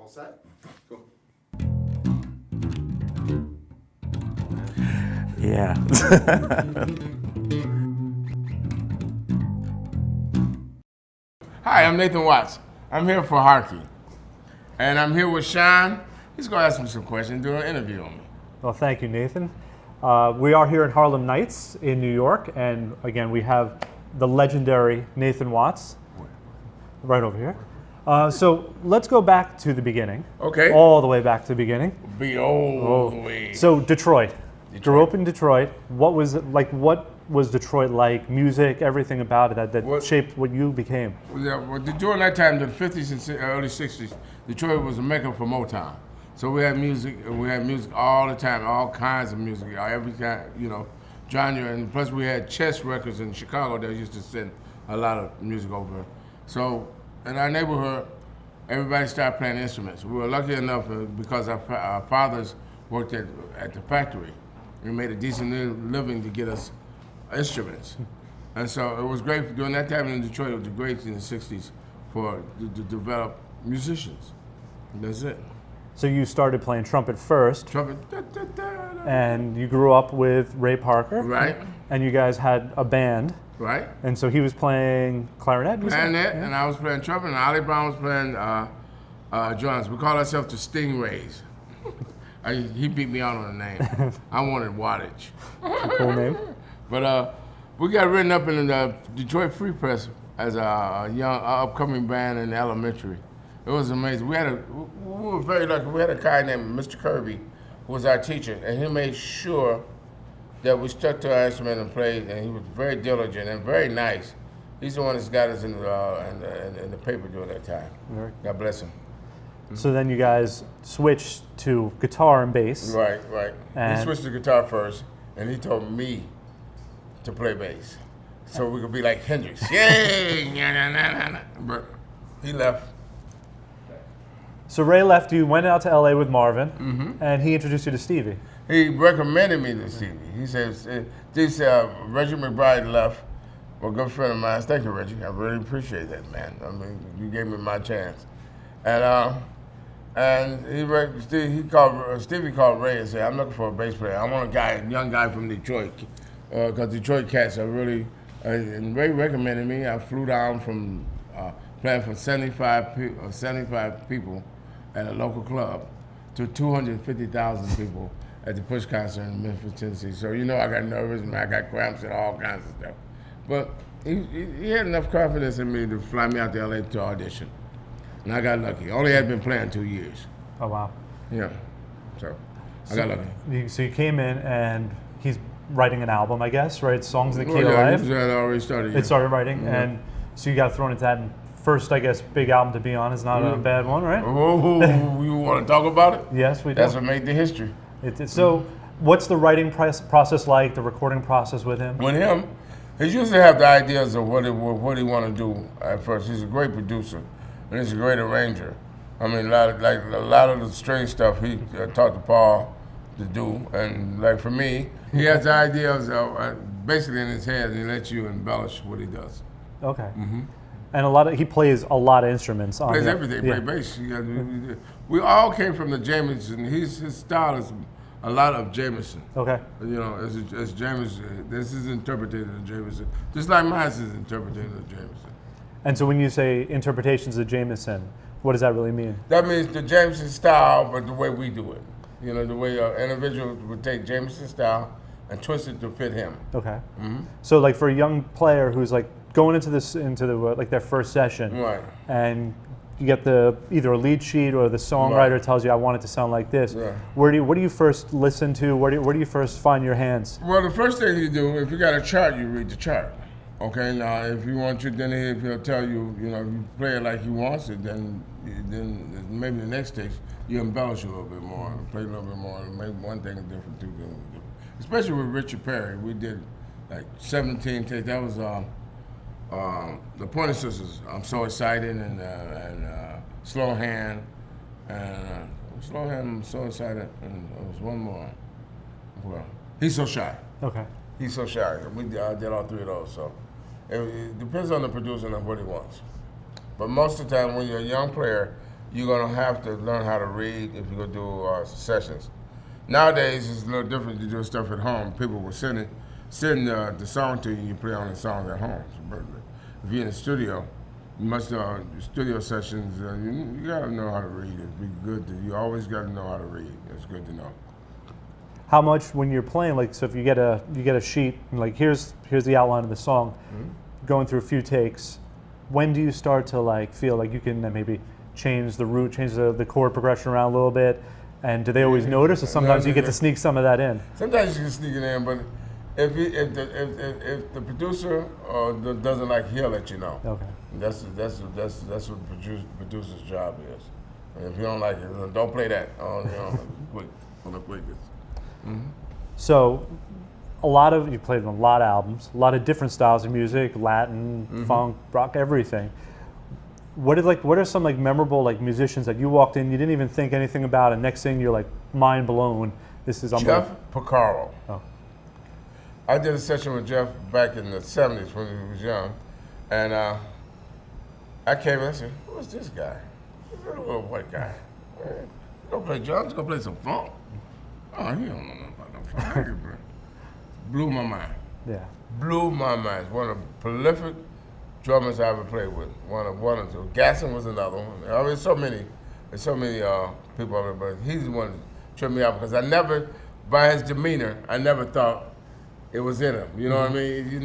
All set? Go. Yeah. Hi, I'm Nathan Watts. I'm here for Hartke. And I'm here with Sean. He's going to ask me some questions, do an interview on me. Well, thank you, Nathan. We are here at Harlem Nights in New York, and again, we have the legendary Nathan Watts right over here. So let's go back to the beginning. Okay. All the way back to the beginning. Be all the way. So Detroit. Grew up in Detroit. What was it like? What was Detroit like? Music, everything about it that shaped what you became. Well, during that time, the 50s and early 60s, Detroit was a mecca for Motown. So we had music all the time, all kinds of music, every kind, genre. And plus we had Chess Records in Chicago that used to send a lot of music over. So in our neighborhood, everybody started playing instruments. We were lucky enough because our fathers worked at the factory. We made a decent living to get us instruments. And so it was great during that time in Detroit. It was great in the 60s to develop musicians. And that's it. So you started playing trumpet first. Trumpet. And you grew up with Ray Parker. Right. And you guys had a band. Right. And so he was playing clarinet? Clarinet, and I was playing trumpet, and Ollie Brown was playing drums. We call ourselves the Stingrays. He beat me out on the name. I wanted wattage. Cool name. But we got written up in the Detroit Free Press as a young, upcoming band in elementary. It was amazing. We were very lucky. We had a guy named Mr. Kirby, who was our teacher, and he made sure that we stuck to our instrument and played, and he was very diligent and very nice. He's the one that's got us in the paper during that time. Right. God bless him. So then you guys switched to guitar and bass. Right. And he switched to guitar first, and he told me to play bass, so we could be like Hendrix. Yay! But he left. So Ray left you, went out to LA with Marvin, and he introduced you to Stevie. He recommended me to Stevie. He says, Reggie McBride left, a good friend of mine. Thank you, Reggie. I really appreciate that, man. I mean, you gave me my chance. And Stevie called Ray and said, I'm looking for a bass player. I want a young guy from Detroit, because Detroit cats are really, and Ray recommended me. I flew down from playing for 75 people at a local club to 250,000 people at the Push concert in Memphis, Tennessee. So I got nervous and I got cramps and all kinds of stuff. But he had enough confidence in me to fly me out to LA to audition. And I got lucky. Only had been playing 2 years. Oh, wow. Yeah, so I got lucky. So you came in and he's writing an album, I guess, right? Songs in the Key of Yeah, Life. it had already started. It started writing, and so you got thrown into that. And first, I guess, big album to be on is not a bad one, right? Oh, you want to talk about it? Yes, we do. That's what made the history. So what's the writing process like, the recording process with him? With him, he usually have the ideas of what he want to do at first. He's a great producer, and he's a great arranger. I mean, a lot of the string stuff he taught to Paul to do, and like for me, he has the ideas basically in his head, and he lets you embellish what he does. Okay. And he plays a lot of instruments. Plays everything. Play bass. We all came from the Jameson. His style is a lot of Jameson. Okay. It's Jameson. This is interpreted as Jameson, just like mine is interpreted as Jameson. And so when you say interpretations of Jameson, what does that really mean? That means the Jameson style, but the way we do it. The way an individual would take Jameson style and twist it to fit him. Okay. So like for a young player who's like going into their first session, right? And you get either a lead sheet or the songwriter tells you, I want it to sound like this. Yeah. What do you first listen to? Where do you first find your hands? Well, the first thing you do, if you got a chart, you read the chart. Okay. Now, if you want then if he'll tell you, if you play it like he wants it, then maybe the next stage you embellish a little bit more, play a little bit more, and maybe one thing is different, two things are different. Especially with Richard Perry, we did like 17 takes. That was the Pointer Sisters. I'm So Excited and Slow Hand and I'm So Excited, and there was one more. Well, He's So Shy. Okay. He's So Shy. I did all three of those. So it depends on the producer and what he wants. But most of the time, when you're a young player, you're gonna have to learn how to read if you're gonna do sessions. Nowadays, it's a little different. You do stuff at home. People will send the song to you, and you play on the songs at home. But if you're in the studio, you must studio sessions. You gotta know how to read. It'd be good. You always gotta know how to read. It's good to know. How much when you're playing, like, so if you get a sheet, like here's the outline of the song, going through a few takes, when do you start to like feel like you can maybe change the route, change the chord progression around a little bit? And do they always notice, or sometimes you get to sneak some of that in? Sometimes you can sneak it in, but if the producer doesn't like, he'll let you know. Okay. That's what the producer's job is. And if you don't like it, don't play that. Quick, on the quickest. Mm-hmm. So, you played on a lot of albums, a lot of different styles of music, Latin, funk, rock, everything. What are some like memorable like musicians that you walked in, you didn't even think anything about, and next thing you're like mind blown? This is Jeff Porcaro. Oh. I did a session with Jeff back in the '70s when he was young, and I came in and said, "Who is this guy? He's a little white guy. He's gonna play drums. He's gonna play some funk. Oh, he don't know nothing about no funk." Blew my mind. Yeah. Blew my mind. One of the prolific drummers I ever played with. One or two. Gasson was another one. I mean, there's so many people over there, but he's the one that tripped me out because I never, by his demeanor, I never thought it was in him. You know what I mean? You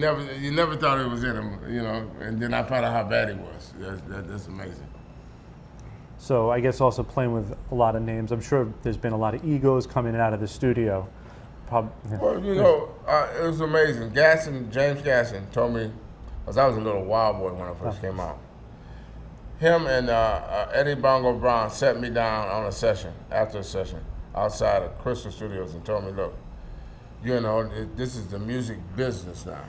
never thought it was in him. You know, and then I found out how bad he was. That's amazing. So I guess also playing with a lot of names. I'm sure there's been a lot of egos coming out of the studio. Well, you know, it was amazing. James Gasson told me, because I was a little wild boy when I first came out. Him and Eddie Bongo Brown sat me down on a session, after a session, outside of Crystal Studios and told me, look, you know, this is the music business now.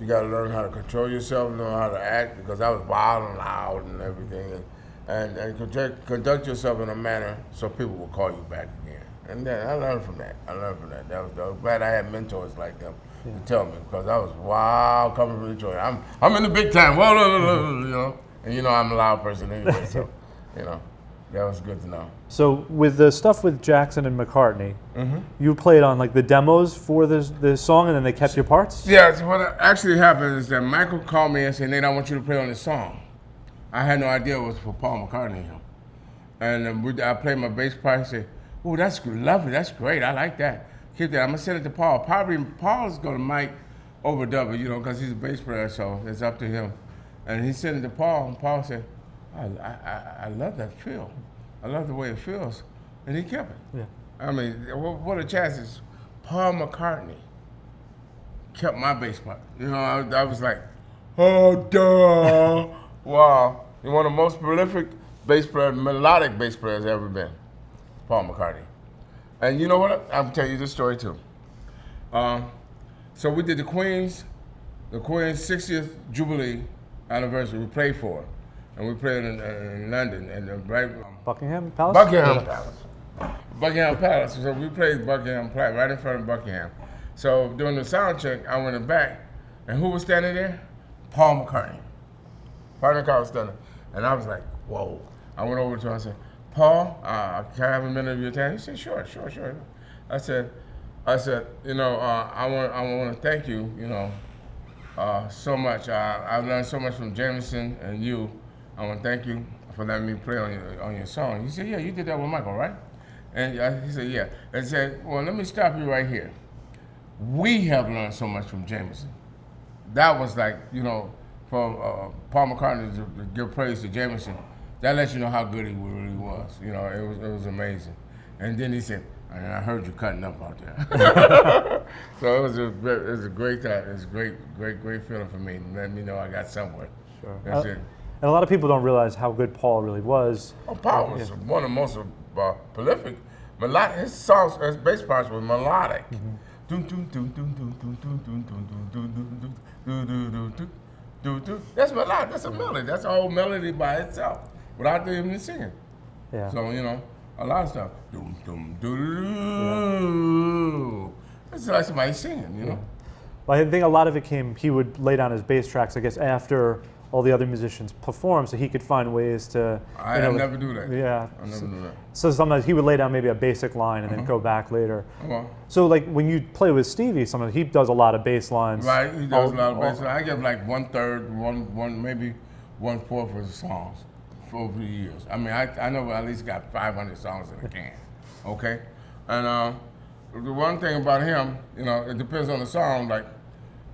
You got to learn how to control yourself, learn how to act, because I was wild and loud and everything, and conduct yourself in a manner so people will call you back again. And then I learned from that. I was glad I had mentors like them to tell me, because I was wild coming from Detroit. I'm in the big time, you know, and you know I'm a loud person anyway, so you know that was good to know. So with the stuff with Jackson and McCartney, you played on like the demos for this song, and then they kept your parts? Yeah. So what actually happened is that Michael called me and said, "Nate, I want you to play on this song." I had no idea it was for Paul McCartney, and I played my bass part. He said, "Oh, that's lovely. That's great. I like that. Keep that. I'm gonna send it to Paul. Probably Paul's gonna mic overdub it, you know, because he's a bass player, so it's up to him." And he sent it to Paul, and Paul said, I love that feel. I love the way it feels. And he kept it. Yeah. I mean, what a chances. Paul McCartney kept my bass part. You know, I was like, oh, duh. Wow. You're one of the most prolific bass players, melodic bass players ever been. Paul McCartney. And you know what? I'll tell you this story too. So we did the Queen's 60th Jubilee anniversary. We played for it. And we played in London, and Buckingham Palace? Buckingham Palace. So we played Buckingham Palace right in front of Buckingham. So during the sound check, I went back, and who was standing there? Paul McCartney. Paul McCartney was standing, and I was like, whoa. I went over to him and said, Paul, can I have a minute of your time? He said, sure. I said, you know, I want to thank you, you know, so much. I've learned so much from Jameson and you. I want to thank you for letting me play on your song. He said, yeah, you did that with Michael, right? And he said, yeah. And said, well, let me stop you right here. We have learned so much from Jameson. That was like, you know, for Paul McCartney to give praise to Jameson, that lets you know how good he really was. You know, it was amazing. And then he said, and I heard you cutting up out there. So it was a great time. It was a great feeling for me. Let me know I got somewhere. Sure. That's it. And a lot of people don't realize how good Paul really was. Oh, Paul was one of the most prolific. His songs, his bass parts were melodic. That's melodic. That's a melody. That's a whole melody by itself, without them even singing. Yeah. So you know, a lot of stuff. It's like somebody singing, you know. Well, I think a lot of it came. He would lay down his bass tracks, I guess, after all the other musicians perform, so he could find ways to. I never do that. Yeah. I never do that. So sometimes he would lay down maybe a basic line and then go back later. Well, So like when you play with Stevie, sometimes he does a lot of bass lines. right, he does a lot of bass. I give like 1/3, maybe 1/4 of his songs for over the years. I mean, I know I at least got 500 songs in the can. Okay, and the one thing about him, you know, it depends on the song. Like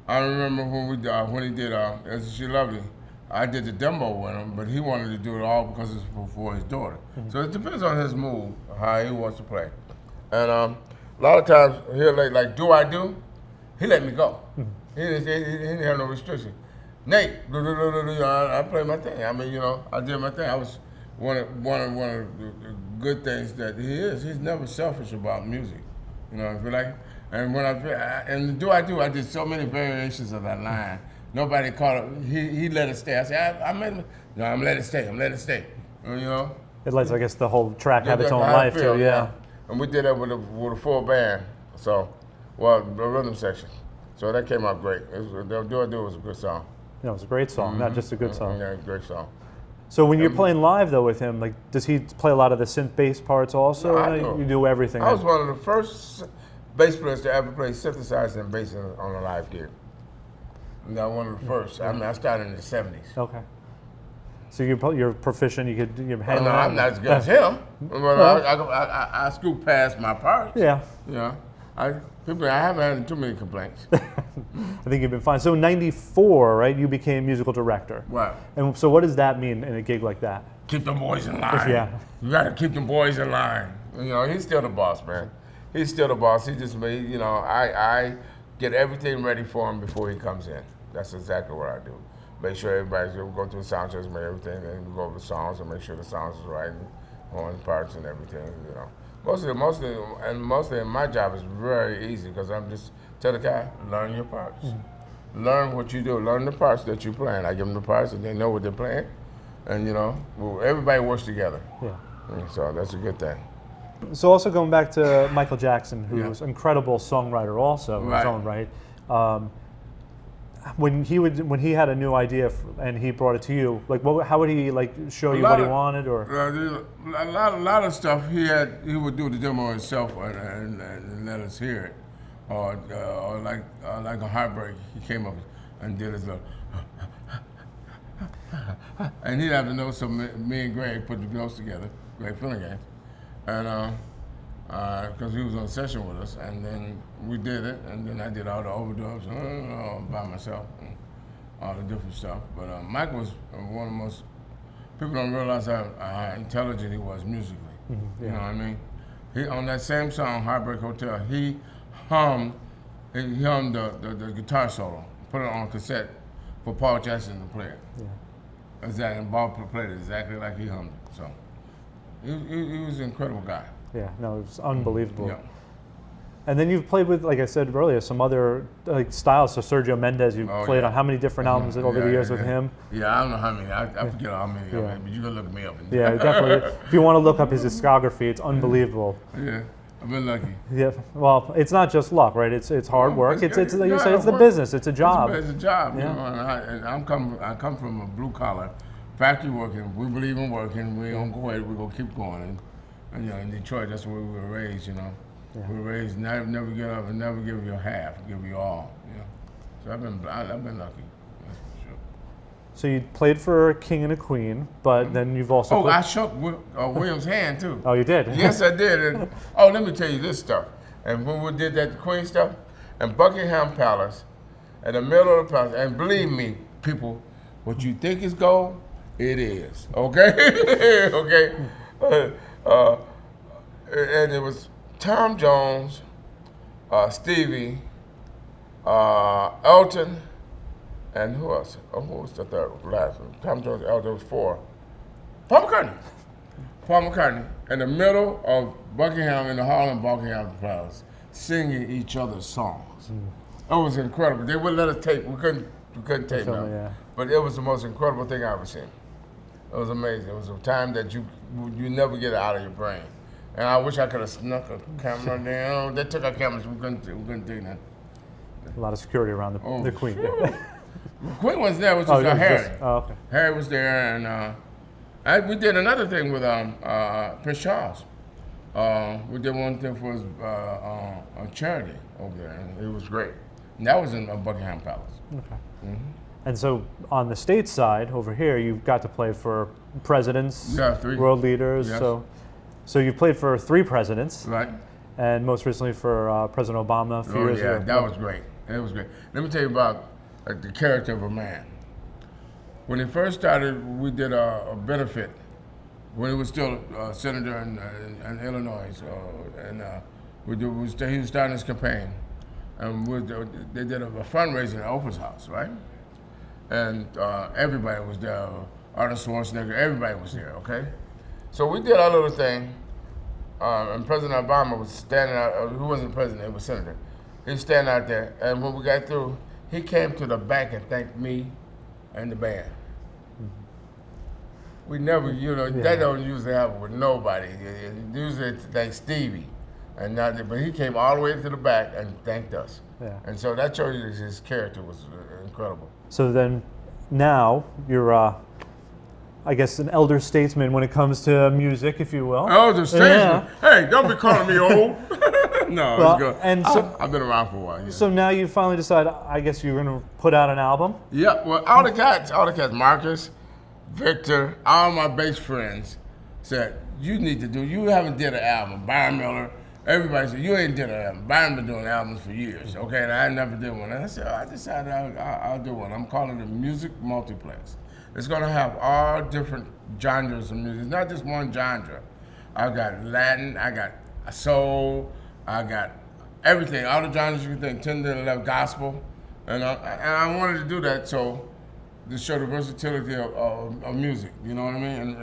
I remember when he did "Isn't She Lovely," I did the demo with him, but he wanted to do it all because it's for his daughter. So it depends on his mood, how he wants to play. And a lot of times he'll like "Do I Do?" He let me go. He didn't have no restriction. Nate, I play my thing. I mean, you know, I did my thing. I was one of the good things that he is. He's never selfish about music. You know, if you like. And when and "Do I Do?" I did so many variations of that line. Nobody caught it. He let it stay. I said, I'm gonna let it stay. I'm letting it stay. You know. It lets, I guess, the whole track have its own life too. Yeah. And we did that with a full band. So, the rhythm section. So that came out great. "Do I Do" was a good song. You know, it's a great song, not just a good song. Yeah, great song. So when you're playing live though with him, like, does he play a lot of the synth bass parts also? No, I do. You do everything. I was one of the first bass players to ever play synthesizer and bass on a live gig. No, one of the first. I mean, I started in the 70s. Okay. So you're proficient. You could handle. No, I'm not as good as him, but I scoop past my parts. Yeah. You know, I haven't had too many complaints. I think you've been fine. So in '94, right, you became musical director. Right. And so what does that mean in a gig like that? Keep them boys in line. Yeah. You got to keep them boys in line. You know, he's still the boss, man. He's still the boss. He just made, you know, I get everything ready for him before he comes in. That's exactly what I do. Make sure everybody's going through the sound checks, make everything, and we go over the songs and make sure the songs is right and horn parts and everything. You know, mostly my job is very easy because I'm just tell the guy, learn your parts, learn what you do, learn the parts that you're playing. I give them the parts and they know what they're playing, and you know, everybody works together. Yeah. And so that's a good thing. So also going back to Michael Jackson, who's an incredible songwriter also in his own right. When he had a new idea and he brought it to you, like how would he like show you what he wanted, or a lot of stuff he would do the demo himself and let us hear it, or like a Heartbreak, he came up and did his little and he'd have to know. So me and Greg put the notes together, Greg Finnegan, and because he was on session with us, and then we did it, and then I did all the overdubs by myself, and all the different stuff. But Mike was one of the most, people don't realize how intelligent he was musically. Mm-hmm. You know what I mean? He on that same song, Heartbreak Hotel, he hummed the guitar solo, put it on cassette for Paul Jackson to play it. Yeah. Exactly, and Bob played it exactly like he hummed it. So he was an incredible guy. Yeah, no, it was unbelievable. Yeah. And then you've played with, like I said earlier, some other styles. So Sergio Mendes, you've played on how many different albums over the years with him? Yeah, I don't know how many. I forget how many, but you can look me up. Yeah, definitely. If you want to look up his discography, it's unbelievable. Yeah, I've been lucky. Yeah, well, it's not just luck, right? It's hard work. It's like you say, it's the business. It's a job. It's a job. Yeah. You know, I come from a blue collar factory working. We believe in working. We don't go ahead. We go keep going. And you know, in Detroit, that's where we were raised. You know, we were raised never get up and never give you half, give you all. You know, so I've been lucky. That's for sure. So you played for a king and a queen, but then you've also. I shook William's hand too. Oh, you did? Yes, I did. And, let me tell you this stuff. And when we did that Queen stuff, in Buckingham Palace, in the middle of the palace, and believe me, people, what you think is gold, it is. Okay, okay. And it was Tom Jones, Stevie, Elton, and who else? Who was the last one? Tom Jones, Elton, was 4. Paul McCartney, in the middle of Buckingham, in the Harlem Buckingham Palace, singing each other's songs. It was incredible. They wouldn't let us tape. We couldn't tape them. Yeah. But it was the most incredible thing I ever seen. It was amazing. It was a time that you never get out of your brain. And I wish I could have snuck a camera down. They took our cameras. We couldn't do that. A lot of security around the Queen. Queen was there, which Oh, was it was Harry. just- oh, okay. Harry was there, and we did another thing with Prince Charles. We did one thing for his a charity over there, and it was great. And that was in Buckingham Palace. Okay. And so on the state side over here, you've got to play for presidents, Yeah, 3. world leaders. Yes. So you've played for 3 presidents, Right? and most recently for President Obama a few years ago. That was great. It was great. Let me tell you about the character of a man. When he first started, we did a benefit when he was still a senator in Illinois, he was starting his campaign, and they did a fundraiser at Oprah's house, right? And everybody was there. Arnold Schwarzenegger, everybody was there. Okay, so we did our little thing, and President Obama was standing out. Who wasn't president? He was senator. He was standing out there, and when we got through, he came to the back and thanked me and the band. We never, that don't usually happen with nobody. Usually it's thank Stevie, but he came all the way to the back and thanked us. Yeah. And so that shows you his character was incredible. So then now you're, I guess, an elder statesman when it comes to music, if you will. Oh, the statesman. Yeah. Hey, don't be calling me old. No, Well, it's good. and so- I've been around for a while. Yeah. So now you finally decide, I guess you're going to put out an album? Yeah, well, all the cats, Marcus, Victor, all my bass friends said, you haven't did an album. Byron Miller, everybody said, you ain't did an album. Byron been doing albums for years, okay, and I never did one. And I said, I decided I'll do one. I'm calling it Music Multiplex. It's gonna have all different genres of music. It's not just one genre. I got Latin, I got soul, I got everything, all the genres you can think, 10 to 11, gospel. And I wanted to do that to show the versatility of music, you know what I mean?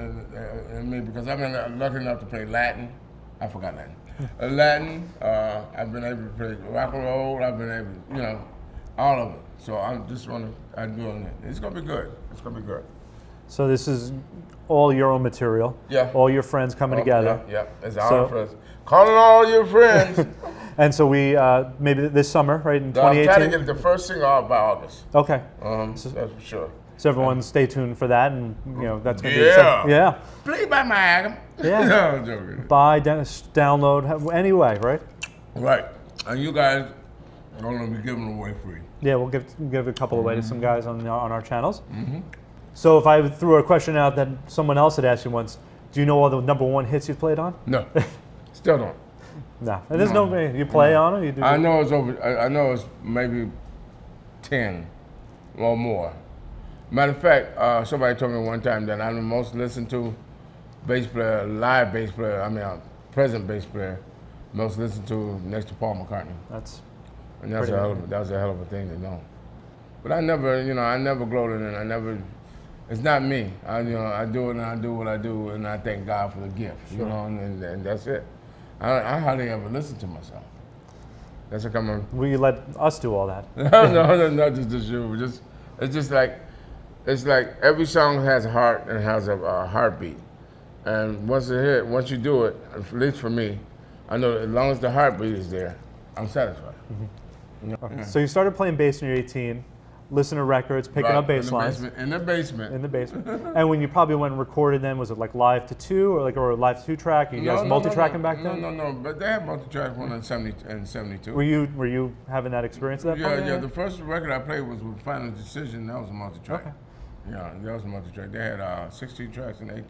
And me, because I've been lucky enough to play Latin. I forgot Latin. Latin, I've been able to play rock and roll, I've been able to, all of it. So I'm doing it. It's gonna be good. It's gonna be good. So this is all your own material? Yeah. All your friends coming together? Yeah. It's all our friends. Calling all your friends. And so we, maybe this summer, right, in I'm 2018? trying to get the first single out by August. Okay. That's for sure. So everyone stay tuned for that, and that's going to Yeah. Oh. be yeah. Play by my album. Yeah. No, I'm joking. Buy, download, anyway, right? Right. And you guys are gonna be giving them away free. Yeah, we'll give a couple away to some guys on our channels. So if I threw a question out that someone else had asked you once, do you know all the #1 hits you've played on? No, still don't. No. And there's no way you play on it. You do. I know it's over. I know it's maybe 10 or more. Matter of fact, somebody told me one time that I'm the most listened to bass player, live bass player. Present bass player, most listened to next to Paul McCartney. And that was a hell of a thing to know. But I never gloated, and it's not me. I do it and I do what I do, and I thank God for the gift, and that's it. I hardly ever listen to myself. That's how come Will you let us do all that? no, not just you. It's like every song has a heart and has a heartbeat. And once you do it, at least for me, I know that as long as the heartbeat is there, I'm satisfied. Okay. So you started playing bass when you were 18, listening to records, picking up bass lines. In the basement. In the basement. And when you probably went and recorded them, was it like live to 2 or a live to 2 track? You guys multi-tracking back then? No. But they had multi-track one in 72. Were you having that experience at that point? Yeah. The first record I played was with Final Decision. That was a multi-track. Okay. Yeah, that was a multi-track. They had 16 tracks and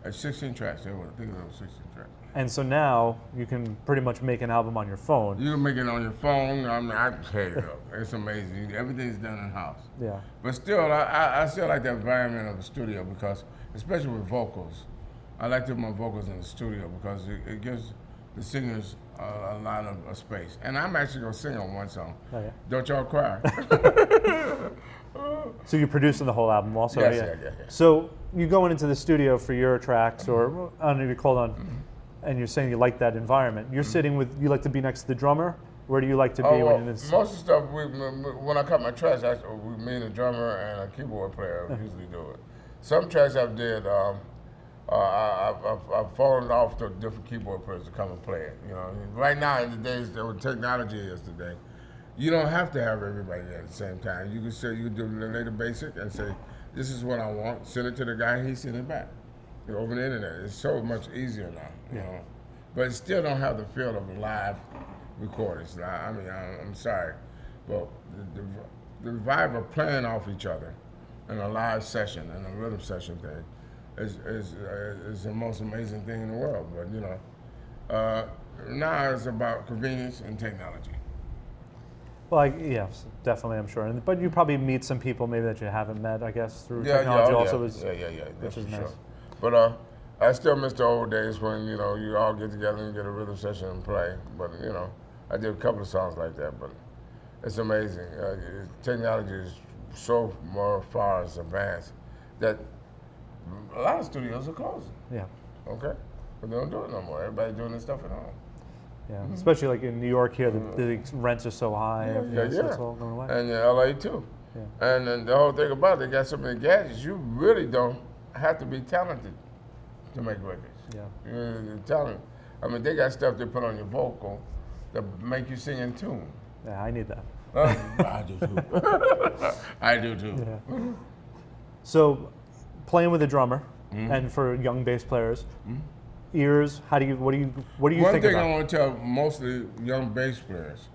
16 tracks. I think it was 16 tracks. And so now you can pretty much make an album on your phone. You can make it on your phone. It's amazing. Everything's done in house. Yeah. But still, I still like the environment of the studio because, especially with vocals, I like to do my vocals in the studio because it gives the singers a lot of space. And I'm actually gonna sing on one song. Oh, yeah. Don't Y'all Cry. So you're producing the whole album also? Yes, yeah. So you going into the studio for your tracks, or I don't know if you called on, and you're saying you like that environment. You're sitting with, you like to be next to the drummer? Where do you like to be when it's... Most of the stuff, when I cut my tracks, me and a drummer and a keyboard player usually do it. Some tracks I've did, I've fallen off to different keyboard players to come and play it. Right now, in the days that with technology is today, you don't have to have everybody there at the same time. You can say, you can do the later basic and say, this is what I want, send it to the guy, he send it back. You know, over the internet, it's so much easier now, you know. But it still don't have the feel of a live recordings. I mean, I'm sorry, but the vibe of playing off each other in a live session and a rhythm session thing is the most amazing thing in the world. But you know, now it's about convenience and technology. Well, yes, definitely, I'm sure. But you probably meet some people maybe that you haven't met, I guess, through technology also. Yeah, that's which is for nice. sure. But I still miss the old days when, you know, you all get together and get a rhythm session and play. But, you know, I did a couple of songs like that, but it's amazing. Technology is so more far as advanced that a lot of studios are closing. Yeah. Okay? But they don't do it no more. Everybody's doing this stuff at home. Yeah, especially like in New York here, the rents are so high. So it's all going away. And in LA too. Yeah. And then the whole thing about it, they got so many gadgets, you really don't have to be talented to make records. Yeah. You're talented. I mean, they got stuff they put on your vocal that make you sing in tune. Yeah, I need that. I do too. I do too. Yeah. So, playing with a drummer, and for young bass players, ears. What do you think One thing about? I want to tell mostly young bass players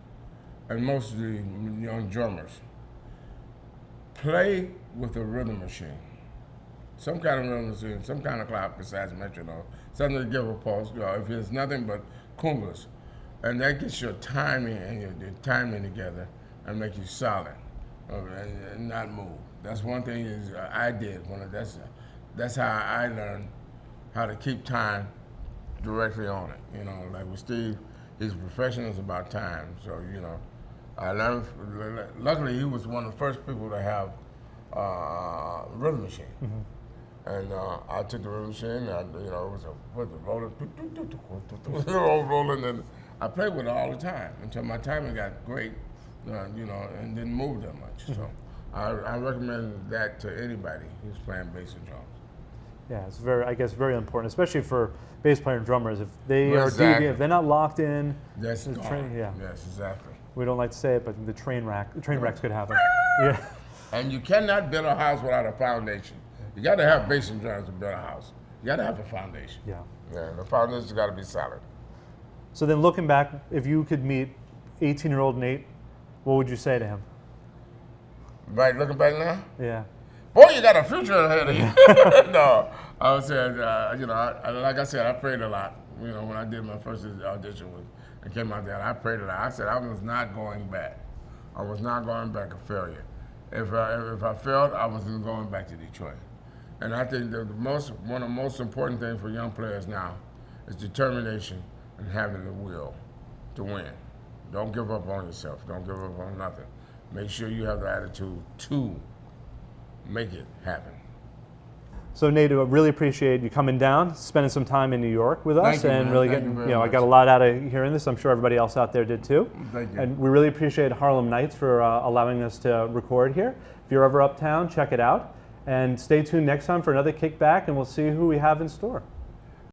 and mostly young drummers: play with a rhythm machine, some kind of rhythm machine, some kind of clock besides metronome, something to give a pulse. You know, if it's nothing but congas, and that gets your timing and your timing together and make you solid and not move. That's one thing I did. That's how I learned how to keep time directly on it. You know, like with Steve, his profession is about time. So, you know, I learned, luckily he was one of the first people to have a rhythm machine. And I took the rhythm machine, and, you know, it was rolling, and I played with it all the time until my timing got great, you know, and didn't move that much. So I recommend that to anybody who's playing bass and drums. Yeah, it's very important, especially for bass player and drummers. If they Well, are exactly. if they're not locked in, That's the gone. yeah. Yes, exactly. We don't like to say it, but the train wrecks could happen. Yeah. And you cannot build a house without a foundation. You got to have bass and drums to build a house. You got to have a foundation. Yeah. Yeah, the foundation's got to be solid. So then, looking back, if you could meet 18-year-old Nate, what would you say to him? Right, looking back now? Yeah. Boy, you got a future ahead of you. No, I would say, you know, like I said, I prayed a lot. You know, when I did my first audition and came out there, I prayed a lot. I said I was not going back. I was not going back a failure. If I failed, I wasn't going back to Detroit. And I think that one of the most important things for young players now is determination and having the will to win. Don't give up on yourself. Don't give up on nothing. Make sure you have the attitude to make it happen. So Nate, I really appreciate you coming down, spending some time in New York with us, Thank you, and man. really Thank getting, you very I much. got a lot out of hearing this. I'm sure everybody else out there did too. Thank you. And we really appreciate Harlem Nights for allowing us to record here. If you're ever uptown, check it out. And stay tuned next time for another Kickback, and we'll see who we have in store.